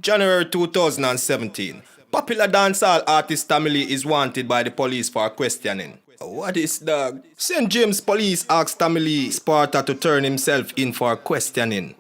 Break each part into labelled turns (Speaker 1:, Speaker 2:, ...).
Speaker 1: January 2017. Popular dancehall artist Tommy Lee is wanted by the police for questioning. What is dog? St. James police asked Tommy Lee Sparta to turn himself in for questioning.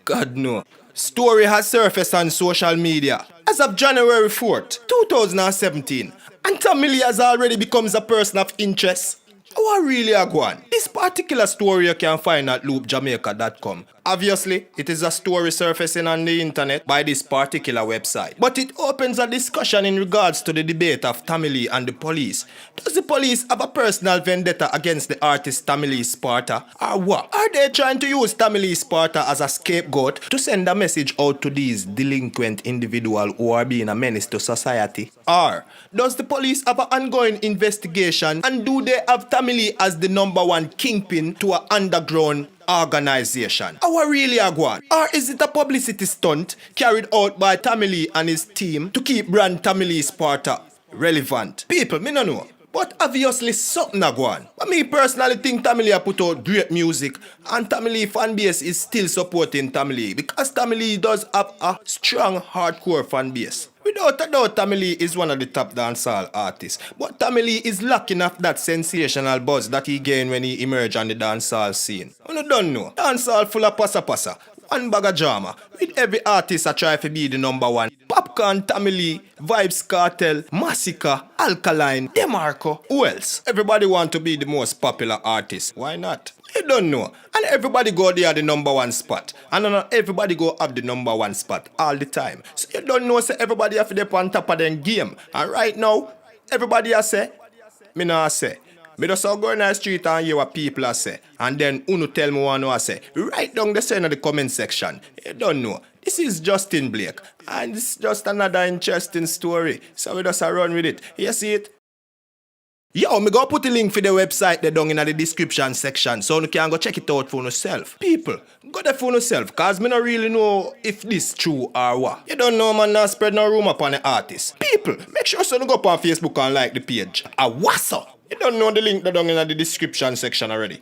Speaker 1: God no. Story has surfaced on social media as of January 4th, 2017, and Tommy Lee has already become a person of interest. What really a go on? This particular story you can find at loopjamaica.com. Obviously, it is a story surfacing on the internet by this particular website. But it opens a discussion in regards to the debate of Tommy Lee and the police. Does the police have a personal vendetta against the artist Tommy Lee Sparta? Or what? Are they trying to use Tommy Lee Sparta as a scapegoat to send a message out to these delinquent individuals who are being a menace to society? Or does the police have an ongoing investigation, and do they have Tommy Lee as the number one kingpin to an underground organization? Our really a go on? Or is it a publicity stunt carried out by Tommy Lee and his team to keep brand Tommy Lee Sparta relevant? People, me no know. But obviously something a go on. But me personally think Tommy Lee put out great music, and Tommy Lee fan base is still supporting Tommy Lee because Tommy Lee does have a strong hardcore fan base. Without a doubt, Tommy Lee is one of the top dancehall artists. But Tommy Lee is lacking of that sensational buzz that he gained when he emerged on the dancehall scene. You don't know. Dancehall full of passa. One bag of drama. With every artist I try to be the number one. Popcorn, Tommy Lee, Vybz Kartel, Massacre, Alkaline, DeMarco. Who else? Everybody want to be the most popular artist. Why not? You don't know. And everybody go there the number one spot. And not everybody go have the number one spot all the time. So you don't know, say everybody have to be on top of them game. And right now, everybody has say, me not say. Me just go in the street and hear what people are say. And then uno tell me what I say. Write down the saying in the comment section. You don't know. This is Justin Blake. And it's just another interesting story. So we just run with it. You see it? Yo, me go put the link for the website there down in the description section so you can go check it out for yourself. People, go there for yourself, cause me not really know if this true or what. You don't know, man, not spread no rumor upon the artist. People, make sure you go up on Facebook and like the page. What's up? You don't know the link there down in the description section already.